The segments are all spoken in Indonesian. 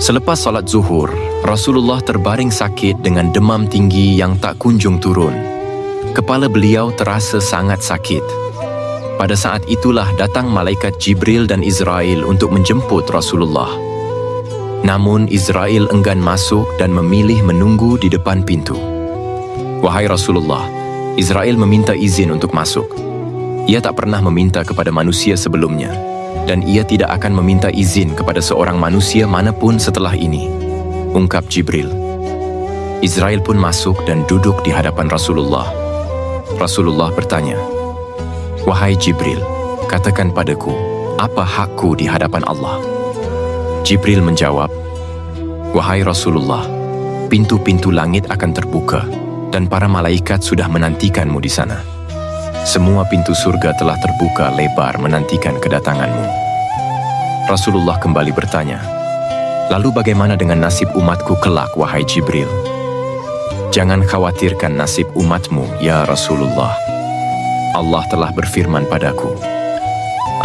Selepas salat zuhur, Rasulullah terbaring sakit dengan demam tinggi yang tak kunjung turun. Kepala beliau terasa sangat sakit. Pada saat itulah datang malaikat Jibril dan Israel untuk menjemput Rasulullah. Namun Israel enggan masuk dan memilih menunggu di depan pintu. Wahai Rasulullah, Israel meminta izin untuk masuk. Ia tak pernah meminta kepada manusia sebelumnya, dan ia tidak akan meminta izin kepada seorang manusia manapun setelah ini, ungkap Jibril. Israel pun masuk dan duduk di hadapan Rasulullah. Rasulullah bertanya, "Wahai Jibril, katakan padaku, apa hakku di hadapan Allah?" Jibril menjawab, "Wahai Rasulullah, pintu-pintu langit akan terbuka, dan para malaikat sudah menantikanmu di sana. Semua pintu surga telah terbuka lebar menantikan kedatanganmu." Rasulullah kembali bertanya, "Lalu bagaimana dengan nasib umatku kelak, wahai Jibril?" "Jangan khawatirkan nasib umatmu, ya Rasulullah. Allah telah berfirman padaku,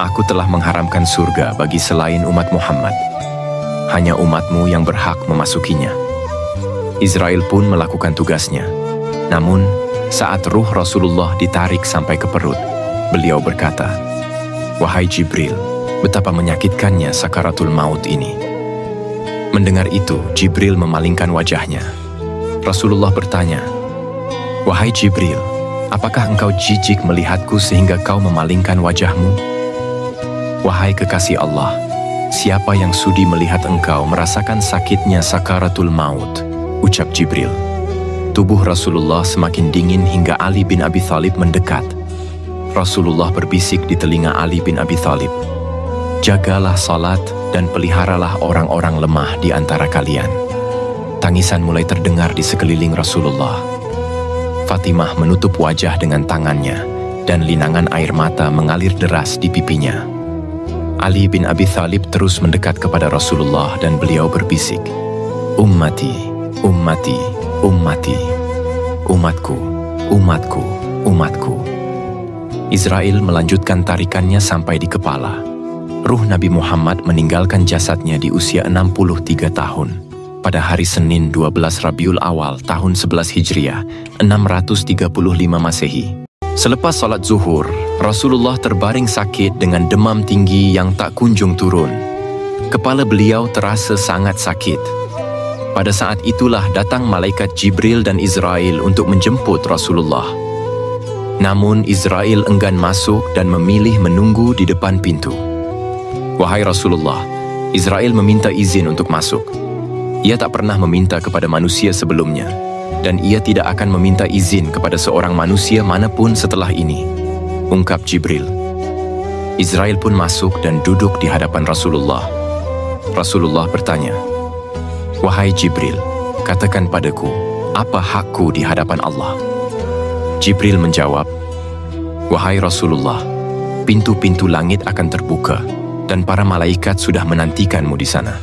Aku telah mengharamkan surga bagi selain umat Muhammad. Hanya umatmu yang berhak memasukinya." Israel pun melakukan tugasnya. Namun, saat ruh Rasulullah ditarik sampai ke perut, beliau berkata, "Wahai Jibril, betapa menyakitkannya sakaratul maut ini." Mendengar itu, Jibril memalingkan wajahnya. Rasulullah bertanya, "Wahai Jibril, apakah engkau jijik melihatku sehingga kau memalingkan wajahmu?" "Wahai kekasih Allah, siapa yang sudi melihat engkau merasakan sakitnya sakaratul maut?" ucap Jibril. Tubuh Rasulullah semakin dingin hingga Ali bin Abi Thalib mendekat. Rasulullah berbisik di telinga Ali bin Abi Thalib, "Jagalah salat dan peliharalah orang-orang lemah di antara kalian." Tangisan mulai terdengar di sekeliling Rasulullah. Fatimah menutup wajah dengan tangannya, dan linangan air mata mengalir deras di pipinya. Ali bin Abi Thalib terus mendekat kepada Rasulullah dan beliau berbisik, "Ummati, ummati, ummati, umatku, umatku, umatku." Israel melanjutkan tarikannya sampai di kepala. Ruh Nabi Muhammad meninggalkan jasadnya di usia 63 tahun. Pada hari Senin 12 Rabiul Awal tahun 11 Hijriah, 635 Masehi. Selepas salat zuhur, Rasulullah terbaring sakit dengan demam tinggi yang tak kunjung turun. Kepala beliau terasa sangat sakit. Pada saat itulah datang malaikat Jibril dan Israel untuk menjemput Rasulullah. Namun Israel enggan masuk dan memilih menunggu di depan pintu. Wahai Rasulullah, Israel meminta izin untuk masuk. Ia tak pernah meminta kepada manusia sebelumnya, dan ia tidak akan meminta izin kepada seorang manusia manapun setelah ini, ungkap Jibril. Israel pun masuk dan duduk di hadapan Rasulullah. Rasulullah bertanya, "Wahai Jibril, katakan padaku, apa hakku di hadapan Allah?" Jibril menjawab, "Wahai Rasulullah, pintu-pintu langit akan terbuka, dan para malaikat sudah menantikanmu di sana.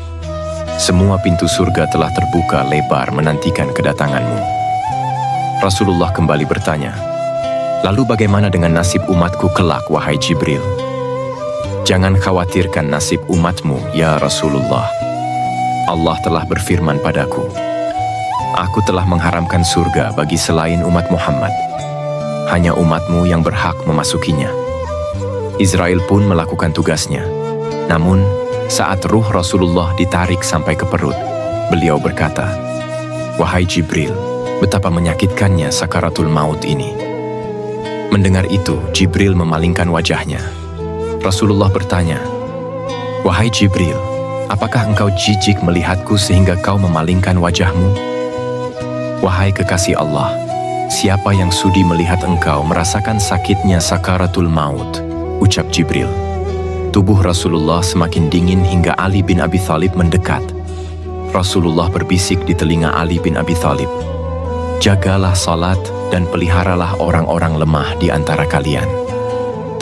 Semua pintu surga telah terbuka lebar menantikan kedatanganmu." Rasulullah kembali bertanya, "Lalu bagaimana dengan nasib umatku kelak, wahai Jibril?" "Jangan khawatirkan nasib umatmu, ya Rasulullah. Allah telah berfirman padaku, Aku telah mengharamkan surga bagi selain umat Muhammad. Hanya umatmu yang berhak memasukinya." Israel pun melakukan tugasnya. Namun, saat ruh Rasulullah ditarik sampai ke perut, beliau berkata, "Wahai Jibril, betapa menyakitkannya sakaratul maut ini." Mendengar itu, Jibril memalingkan wajahnya. Rasulullah bertanya, "Wahai Jibril, apakah engkau jijik melihatku sehingga kau memalingkan wajahmu?" "Wahai kekasih Allah, siapa yang sudi melihat engkau merasakan sakitnya sakaratul maut?" ucap Jibril. Tubuh Rasulullah semakin dingin hingga Ali bin Abi Thalib mendekat. Rasulullah berbisik di telinga Ali bin Abi Thalib, "Jagalah salat dan peliharalah orang-orang lemah di antara kalian."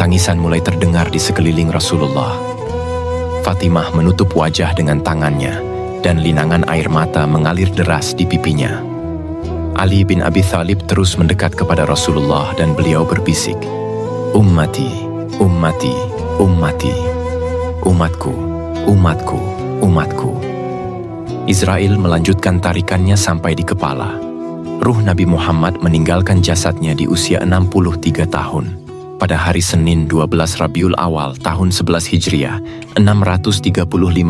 Tangisan mulai terdengar di sekeliling Rasulullah. Fatimah menutup wajah dengan tangannya, dan linangan air mata mengalir deras di pipinya. Ali bin Abi Thalib terus mendekat kepada Rasulullah dan beliau berbisik, "Ummati, ummati, ummati, umatku, umatku, umatku." Israel melanjutkan tarikannya sampai di kepala. Ruh Nabi Muhammad meninggalkan jasadnya di usia 63 tahun. Pada hari Senin 12 Rabiul Awal tahun 11 Hijriah, 635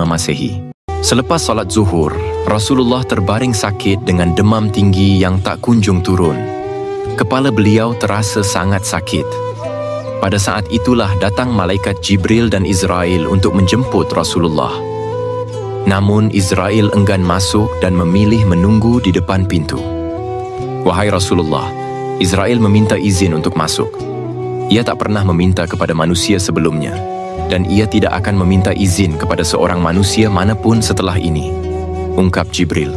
Masehi. Selepas salat zuhur, Rasulullah terbaring sakit dengan demam tinggi yang tak kunjung turun. Kepala beliau terasa sangat sakit. Pada saat itulah datang malaikat Jibril dan Israel untuk menjemput Rasulullah. Namun Israel enggan masuk dan memilih menunggu di depan pintu. "Wahai Rasulullah," Israel meminta izin untuk masuk. Ia tak pernah meminta kepada manusia sebelumnya, dan ia tidak akan meminta izin kepada seorang manusia manapun setelah ini, ungkap Jibril.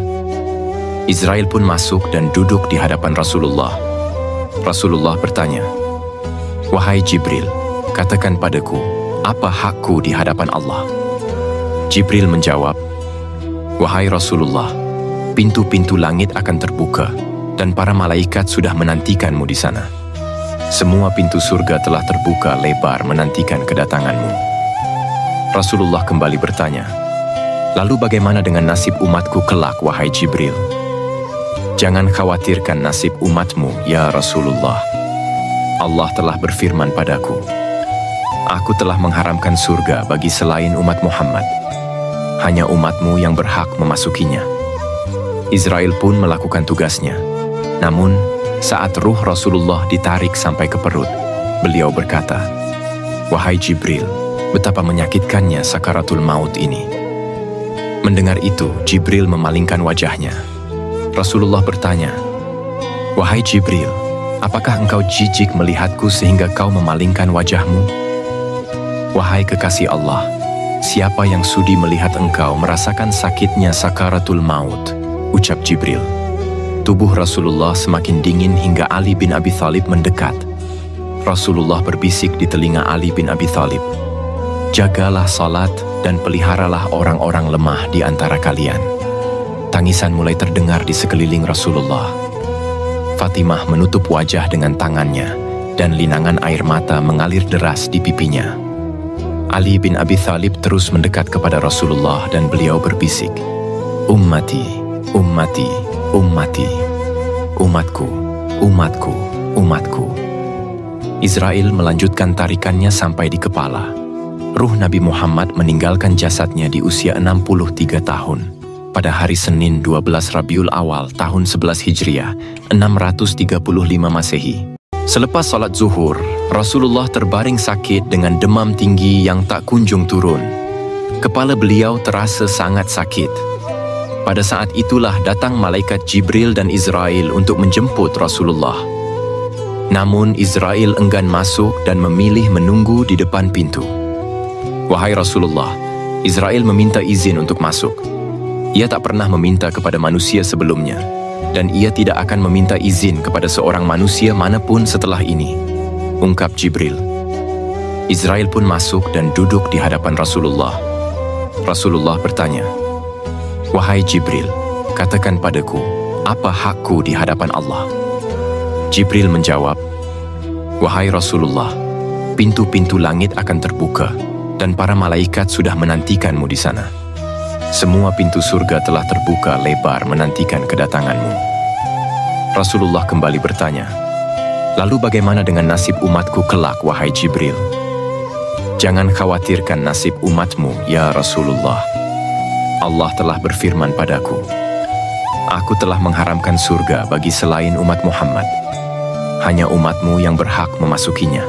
Israel pun masuk dan duduk di hadapan Rasulullah. Rasulullah bertanya, "Wahai Jibril, katakan padaku, apa hakku di hadapan Allah?" Jibril menjawab, "Wahai Rasulullah, pintu-pintu langit akan terbuka, dan para malaikat sudah menantikanmu di sana. Semua pintu surga telah terbuka lebar menantikan kedatanganmu." Rasulullah kembali bertanya, "Lalu bagaimana dengan nasib umatku kelak, wahai Jibril?" "Jangan khawatirkan nasib umatmu, ya Rasulullah. Allah telah berfirman padaku, Aku telah mengharamkan surga bagi selain umat Muhammad. Hanya umatmu yang berhak memasukinya." Israel pun melakukan tugasnya. Namun, saat ruh Rasulullah ditarik sampai ke perut, beliau berkata, "Wahai Jibril, betapa menyakitkannya sakaratul maut ini." Mendengar itu, Jibril memalingkan wajahnya. Rasulullah bertanya, "Wahai Jibril, apakah engkau jijik melihatku sehingga kau memalingkan wajahmu?" "Wahai kekasih Allah, siapa yang sudi melihat engkau merasakan sakitnya sakaratul maut?" ucap Jibril. Tubuh Rasulullah semakin dingin hingga Ali bin Abi Thalib mendekat. Rasulullah berbisik di telinga Ali bin Abi Thalib, "Jagalah salat dan peliharalah orang-orang lemah di antara kalian." Tangisan mulai terdengar di sekeliling Rasulullah. Fatimah menutup wajah dengan tangannya, dan linangan air mata mengalir deras di pipinya. Ali bin Abi Thalib terus mendekat kepada Rasulullah dan beliau berbisik, "Ummati, ummati, ummati, umatku, umatku, umatku." Israel melanjutkan tarikannya sampai di kepala. Ruh Nabi Muhammad meninggalkan jasadnya di usia 63 tahun. Pada hari Senin 12 Rabiul Awal tahun 11 Hijriah, 635 Masehi. Selepas salat zuhur, Rasulullah terbaring sakit dengan demam tinggi yang tak kunjung turun. Kepala beliau terasa sangat sakit. Pada saat itulah datang malaikat Jibril dan Israel untuk menjemput Rasulullah. Namun Israel enggan masuk dan memilih menunggu di depan pintu. "Wahai Rasulullah," Israel meminta izin untuk masuk. Ia tak pernah meminta kepada manusia sebelumnya, dan ia tidak akan meminta izin kepada seorang manusia manapun setelah ini, ungkap Jibril. Israel pun masuk dan duduk di hadapan Rasulullah. Rasulullah bertanya, "Wahai Jibril, katakan padaku, apa hakku di hadapan Allah?" Jibril menjawab, "Wahai Rasulullah, pintu-pintu langit akan terbuka, dan para malaikat sudah menantikanmu di sana. Semua pintu surga telah terbuka lebar menantikan kedatanganmu." Rasulullah kembali bertanya, "Lalu bagaimana dengan nasib umatku kelak, wahai Jibril?" "Jangan khawatirkan nasib umatmu, ya Rasulullah. Allah telah berfirman padaku, Aku telah mengharamkan surga bagi selain umat Muhammad. Hanya umatmu yang berhak memasukinya."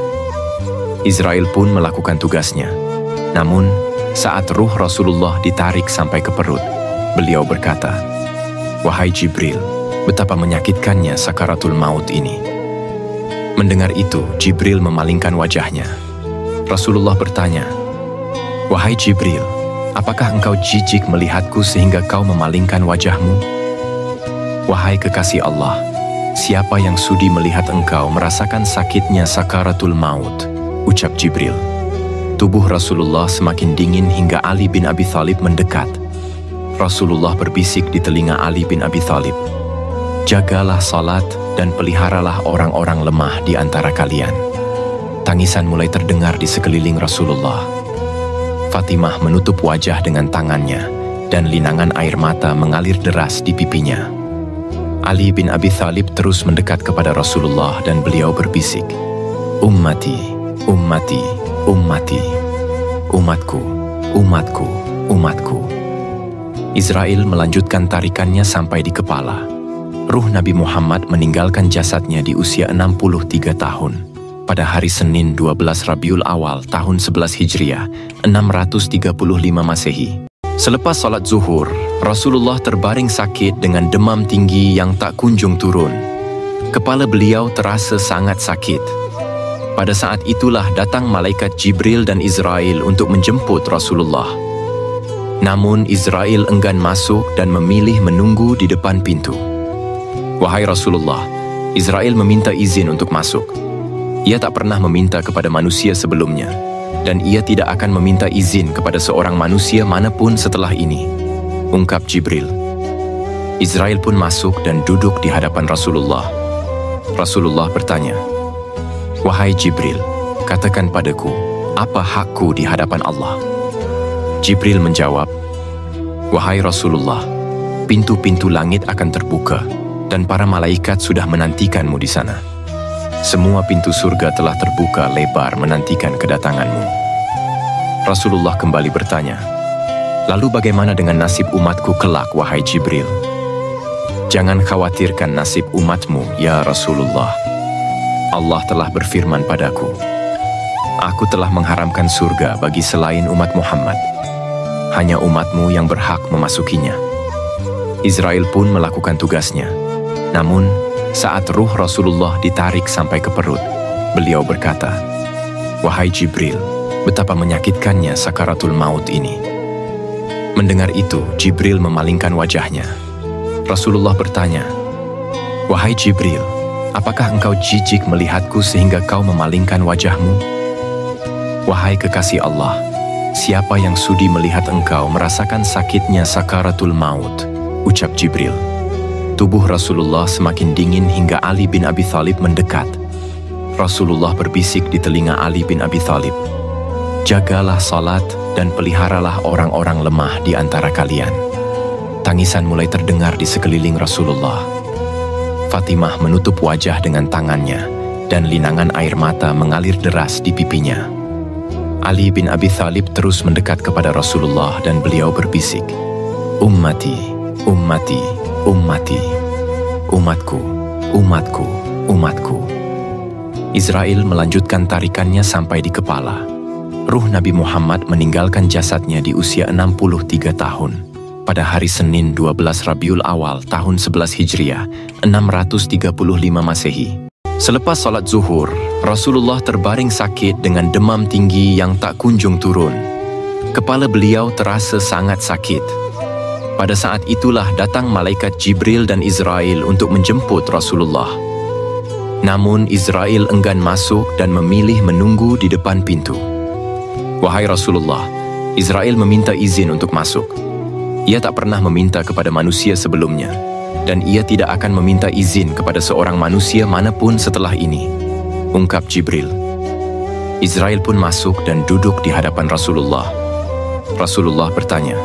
Israel pun melakukan tugasnya. Namun, saat ruh Rasulullah ditarik sampai ke perut, beliau berkata, "Wahai Jibril, betapa menyakitkannya sakaratul maut ini." Mendengar itu, Jibril memalingkan wajahnya. Rasulullah bertanya, "Wahai Jibril, apakah engkau jijik melihatku sehingga kau memalingkan wajahmu?" "Wahai kekasih Allah, siapa yang sudi melihat engkau merasakan sakitnya sakaratul maut?" ucap Jibril. Tubuh Rasulullah semakin dingin hingga Ali bin Abi Thalib mendekat. Rasulullah berbisik di telinga Ali bin Abi Thalib, "Jagalah salat dan peliharalah orang-orang lemah di antara kalian." Tangisan mulai terdengar di sekeliling Rasulullah. Fatimah menutup wajah dengan tangannya, dan linangan air mata mengalir deras di pipinya. Ali bin Abi Thalib terus mendekat kepada Rasulullah dan beliau berbisik, "Ummati, ummati, ummati, umatku, umatku, umatku." Israel melanjutkan tarikannya sampai di kepala. Ruh Nabi Muhammad meninggalkan jasadnya di usia 63 tahun pada hari Senin 12 Rabiul Awal tahun 11 Hijriah 635 Masehi. Selepas salat zuhur, Rasulullah terbaring sakit dengan demam tinggi yang tak kunjung turun. Kepala beliau terasa sangat sakit. Pada saat itulah datang malaikat Jibril dan Israel untuk menjemput Rasulullah. Namun Israel enggan masuk dan memilih menunggu di depan pintu. "Wahai Rasulullah," Israel meminta izin untuk masuk. Ia tak pernah meminta kepada manusia sebelumnya, dan ia tidak akan meminta izin kepada seorang manusia manapun setelah ini, ungkap Jibril. Israel pun masuk dan duduk di hadapan Rasulullah. Rasulullah bertanya, "Wahai Jibril, katakan padaku, apa hakku di hadapan Allah?" Jibril menjawab, "Wahai Rasulullah, pintu-pintu langit akan terbuka, dan para malaikat sudah menantikanmu di sana. Semua pintu surga telah terbuka lebar menantikan kedatanganmu." Rasulullah kembali bertanya, "Lalu bagaimana dengan nasib umatku kelak, wahai Jibril?" "Jangan khawatirkan nasib umatmu, ya Rasulullah. Allah telah berfirman padaku, Aku telah mengharamkan surga bagi selain umat Muhammad. Hanya umatmu yang berhak memasukinya." Israel pun melakukan tugasnya. Namun, saat ruh Rasulullah ditarik sampai ke perut, beliau berkata, "Wahai Jibril, betapa menyakitkannya sakaratul maut ini." Mendengar itu, Jibril memalingkan wajahnya. Rasulullah bertanya, "Wahai Jibril, apakah engkau jijik melihatku sehingga kau memalingkan wajahmu?" "Wahai kekasih Allah, siapa yang sudi melihat engkau merasakan sakitnya sakaratul maut?" ucap Jibril. Tubuh Rasulullah semakin dingin hingga Ali bin Abi Thalib mendekat. Rasulullah berbisik di telinga Ali bin Abi Thalib, "Jagalah salat dan peliharalah orang-orang lemah di antara kalian." Tangisan mulai terdengar di sekeliling Rasulullah. Fatimah menutup wajah dengan tangannya, dan linangan air mata mengalir deras di pipinya. Ali bin Abi Thalib terus mendekat kepada Rasulullah dan beliau berbisik, "Ummati, ummati, ummati, umatku, umatku, umatku." Israel melanjutkan tarikannya sampai di kepala. Ruh Nabi Muhammad meninggalkan jasadnya di usia 63 tahun pada hari Senin 12 Rabiul Awal tahun 11 Hijriah 635 Masehi. Selepas salat zuhur, Rasulullah terbaring sakit dengan demam tinggi yang tak kunjung turun. Kepala beliau terasa sangat sakit. Pada saat itulah datang malaikat Jibril dan Israel untuk menjemput Rasulullah. Namun Israel enggan masuk dan memilih menunggu di depan pintu. "Wahai Rasulullah," Israel meminta izin untuk masuk. Ia tak pernah meminta kepada manusia sebelumnya, dan ia tidak akan meminta izin kepada seorang manusia manapun setelah ini, ungkap Jibril. Israel pun masuk dan duduk di hadapan Rasulullah. Rasulullah bertanya,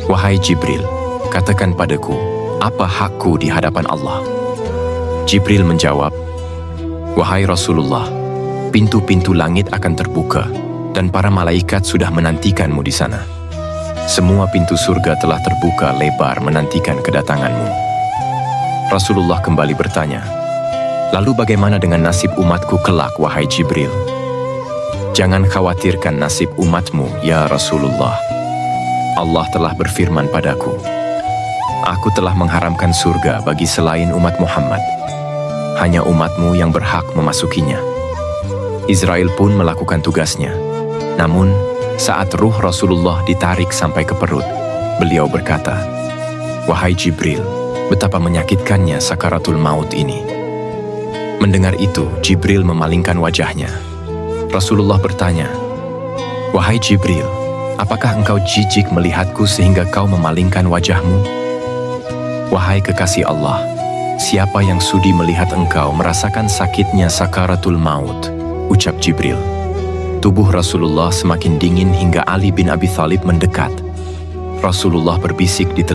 "Wahai Jibril, katakan padaku, apa hakku di hadapan Allah?" Jibril menjawab, "Wahai Rasulullah, pintu-pintu langit akan terbuka, dan para malaikat sudah menantikanmu di sana. Semua pintu surga telah terbuka lebar menantikan kedatanganmu." Rasulullah kembali bertanya, "Lalu bagaimana dengan nasib umatku kelak, wahai Jibril?" "Jangan khawatirkan nasib umatmu, ya Rasulullah. Allah telah berfirman padaku, Aku telah mengharamkan surga bagi selain umat Muhammad. Hanya umatmu yang berhak memasukinya." Israel pun melakukan tugasnya. Namun, saat ruh Rasulullah ditarik sampai ke perut, beliau berkata, "Wahai Jibril, betapa menyakitkannya sakaratul maut ini." Mendengar itu, Jibril memalingkan wajahnya. Rasulullah bertanya, "Wahai Jibril, apakah engkau jijik melihatku sehingga kau memalingkan wajahmu?" "Wahai kekasih Allah, siapa yang sudi melihat engkau merasakan sakitnya sakaratul maut?" ucap Jibril. Tubuh Rasulullah semakin dingin hingga Ali bin Abi Thalib mendekat. Rasulullah berbisik di